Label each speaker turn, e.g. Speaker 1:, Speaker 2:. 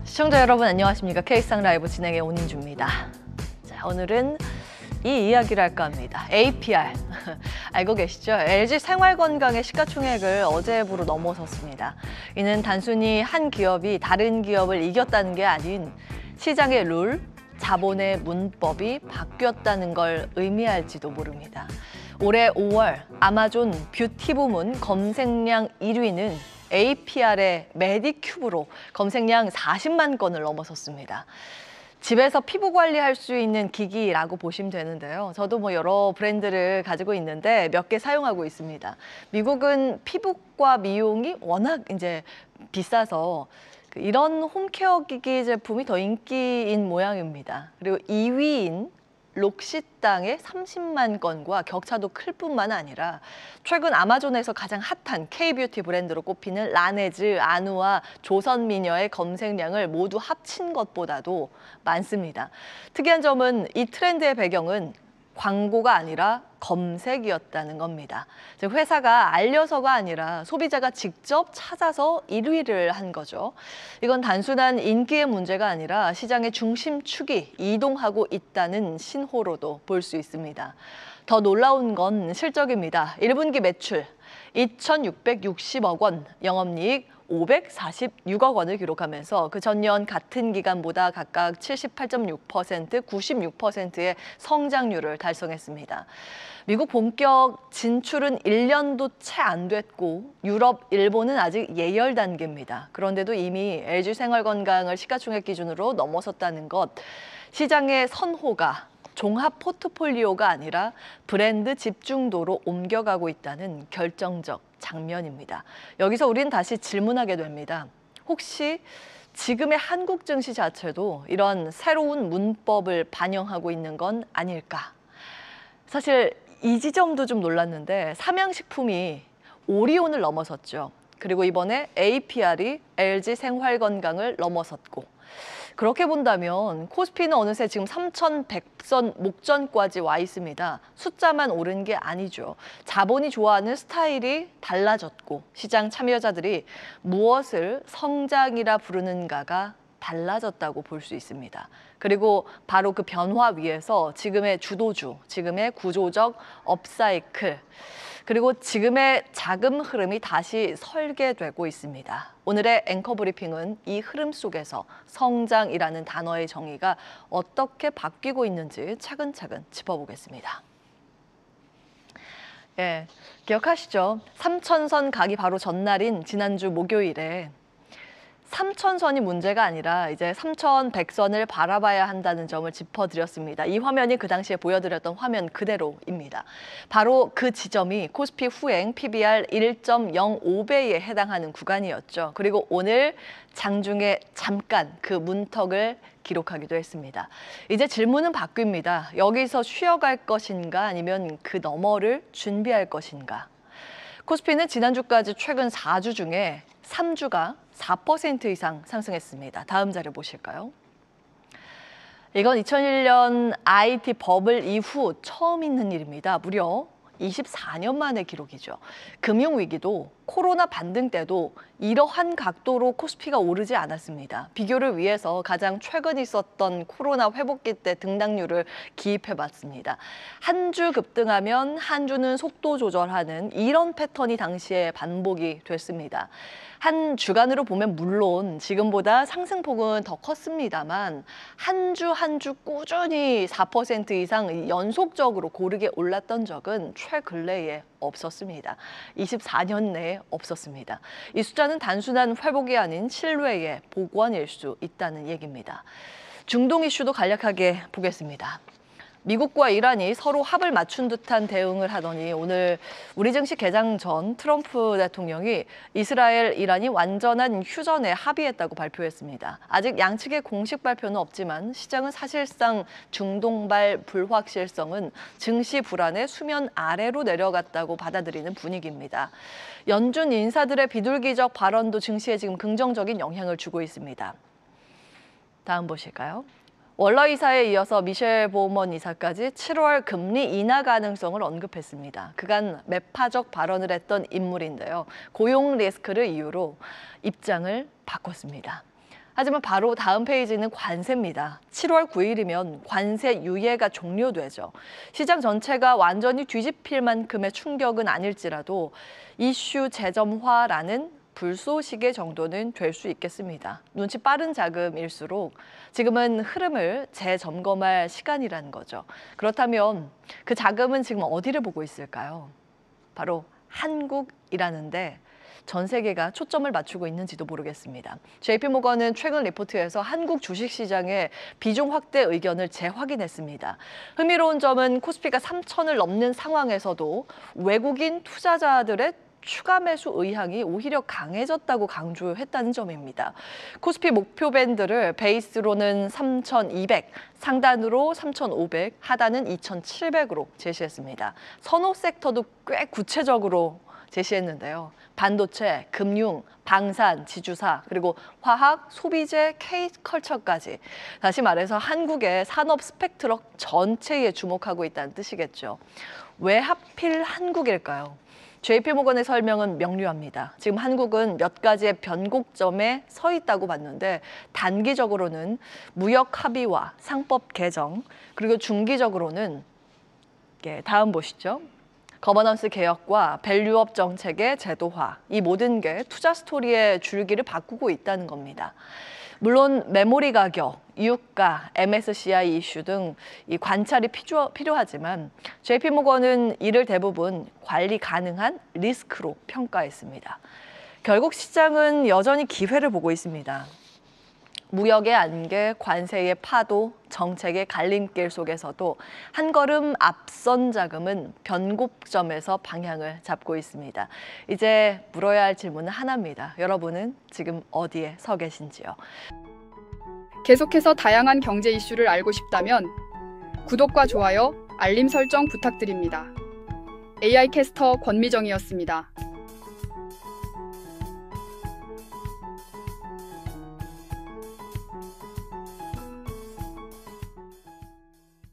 Speaker 1: 시청자 여러분 안녕하십니까? K상 라이브 진행의 온인주입니다. 자, 오늘은 이 이야기를 할까 합니다. APR. 알고 계시죠? LG 생활건강의 시가총액을 어제부로 넘어섰습니다. 이는 단순히 한 기업이 다른 기업을 이겼다는 게 아닌 시장의 룰, 자본의 문법이 바뀌었다는 걸 의미할지도 모릅니다. 올해 5월 아마존 뷰티 부문 검색량 1위는 APR의 메디큐브로 검색량 40만 건을 넘어섰습니다. 집에서 피부 관리할 수 있는 기기라고 보시면 되는데요. 저도 여러 브랜드를 가지고 있는데 몇 개 사용하고 있습니다. 미국은 피부과 미용이 워낙 이제 비싸서 이런 홈케어 기기 제품이 더 인기인 모양입니다. 그리고 2위인 록시땅의 30만 건과 격차도 클 뿐만 아니라 최근 아마존에서 가장 핫한 K-뷰티 브랜드로 꼽히는 라네즈, 아누아, 조선미녀의 검색량을 모두 합친 것보다도 많습니다. 특이한 점은 이 트렌드의 배경은 광고가 아니라 검색이었다는 겁니다. 즉 회사가 알려서가 아니라 소비자가 직접 찾아서 1위를 한 거죠. 이건 단순한 인기의 문제가 아니라 시장의 중심축이 이동하고 있다는 신호로도 볼 수 있습니다. 더 놀라운 건 실적입니다. 1분기 매출 2,660억 원, 영업이익 546억 원을 기록하면서 그 전년 같은 기간보다 각각 78.6%, 96%의 성장률을 달성했습니다. 미국 본격 진출은 1년도 채 안 됐고 유럽, 일본은 아직 예열 단계입니다. 그런데도 이미 LG 생활건강을 시가총액 기준으로 넘어섰다는 것, 시장의 선호가 종합 포트폴리오가 아니라 브랜드 집중도로 옮겨가고 있다는 결정적 장면입니다. 여기서 우리는 다시 질문하게 됩니다. 혹시 지금의 한국 증시 자체도 이런 새로운 문법을 반영하고 있는 건 아닐까? 사실 이 지점도 좀 놀랐는데 삼양식품이 오리온을 넘어섰죠. 그리고 이번에 APR이 LG 생활건강을 넘어섰고, 그렇게 본다면 코스피는 어느새 지금 3,100선 목전까지 와 있습니다. 숫자만 오른 게 아니죠. 자본이 좋아하는 스타일이 달라졌고 시장 참여자들이 무엇을 성장이라 부르는가가 달라졌다고 볼 수 있습니다. 그리고 바로 그 변화 위에서 지금의 주도주, 지금의 구조적 업사이클, 그리고 지금의 자금 흐름이 다시 설계되고 있습니다. 오늘의 앵커 브리핑은 이 흐름 속에서 성장이라는 단어의 정의가 어떻게 바뀌고 있는지 차근차근 짚어보겠습니다. 기억하시죠? 3,000선 가기 바로 전날인 지난주 목요일에 3,000선이 문제가 아니라 이제 3,100선을 바라봐야 한다는 점을 짚어드렸습니다. 이 화면이 그 당시에 보여드렸던 화면 그대로입니다. 바로 그 지점이 코스피 후행 PBR 1.05배에 해당하는 구간이었죠. 그리고 오늘 장중에 잠깐 그 문턱을 기록하기도 했습니다. 이제 질문은 바뀝니다. 여기서 쉬어갈 것인가 아니면 그 너머를 준비할 것인가. 코스피는 지난주까지 최근 4주 중에 3주가 4% 이상 상승했습니다. 다음 자료 보실까요? 이건 2001년 IT 버블 이후 처음 있는 일입니다. 무려 24년 만의 기록이죠. 금융위기도 코로나 반등 때도 이러한 각도로 코스피가 오르지 않았습니다. 비교를 위해서 가장 최근 있었던 코로나 회복기 때 등락률을 기입해봤습니다. 한 주 급등하면 한 주는 속도 조절하는 이런 패턴이 당시에 반복이 됐습니다. 한 주간으로 보면 물론 지금보다 상승폭은 더 컸습니다만 한 주 한 주 꾸준히 4% 이상 연속적으로 고르게 올랐던 적은 최근래에 없었습니다. 24년 내에 없었습니다. 이 숫자는 단순한 회복이 아닌 신뢰의 복원일 수 있다는 얘기입니다. 중동 이슈도 간략하게 보겠습니다. 미국과 이란이 서로 합을 맞춘 듯한 대응을 하더니 오늘 우리 증시 개장 전 트럼프 대통령이 이스라엘, 이란이 완전한 휴전에 합의했다고 발표했습니다. 아직 양측의 공식 발표는 없지만 시장은 사실상 중동발 불확실성은 증시 불안의 수면 아래로 내려갔다고 받아들이는 분위기입니다. 연준 인사들의 비둘기적 발언도 증시에 지금 긍정적인 영향을 주고 있습니다. 다음 보실까요? 월러 이사에 이어서 미셸 보우먼 이사까지 7월 금리 인하 가능성을 언급했습니다. 그간 매파적 발언을 했던 인물인데요. 고용 리스크를 이유로 입장을 바꿨습니다. 하지만 바로 다음 페이지는 관세입니다. 7월 9일이면 관세 유예가 종료되죠. 시장 전체가 완전히 뒤집힐 만큼의 충격은 아닐지라도 이슈 재점화라는 불쏘시개 정도는 될 수 있겠습니다. 눈치 빠른 자금일수록 지금은 흐름을 재점검할 시간이라는 거죠. 그렇다면 그 자금은 지금 어디를 보고 있을까요? 바로 한국이라는데 전 세계가 초점을 맞추고 있는지도 모르겠습니다. JP모건은 최근 리포트에서 한국 주식시장의 비중 확대 의견을 재확인했습니다. 흥미로운 점은 코스피가 3,000을 넘는 상황에서도 외국인 투자자들의 추가 매수 의향이 오히려 강해졌다고 강조했다는 점입니다. 코스피 목표 밴드를 베이스로는 3,200, 상단으로 3,500, 하단은 2,700으로 제시했습니다. 선호 섹터도 꽤 구체적으로 제시했는데요. 반도체, 금융, 방산, 지주사, 그리고 화학, 소비재, K컬처까지. 다시 말해서 한국의 산업 스펙트럼 전체에 주목하고 있다는 뜻이겠죠. 왜 하필 한국일까요? JP모건의 설명은 명료합니다. 지금 한국은 몇 가지의 변곡점에 서 있다고 봤는데 단기적으로는 무역 합의와 상법 개정, 그리고 중기적으로는 다음 보시죠. 거버넌스 개혁과 밸류업 정책의 제도화, 이 모든 게 투자 스토리의 줄기를 바꾸고 있다는 겁니다. 물론 메모리 가격, 유가, MSCI 이슈 등 이 관찰이 필요하지만 JP모건은 이를 대부분 관리 가능한 리스크로 평가했습니다. 결국 시장은 여전히 기회를 보고 있습니다. 무역의 안개, 관세의 파도, 정책의 갈림길 속에서도 한 걸음 앞선 자금은 변곡점에서 방향을 잡고 있습니다. 이제 물어야 할 질문은 하나입니다. 여러분은 지금 어디에 서 계신지요?
Speaker 2: 계속해서 다양한 경제 이슈를 알고 싶다면 구독과 좋아요, 알림 설정 부탁드립니다. AI 캐스터 권미정이었습니다.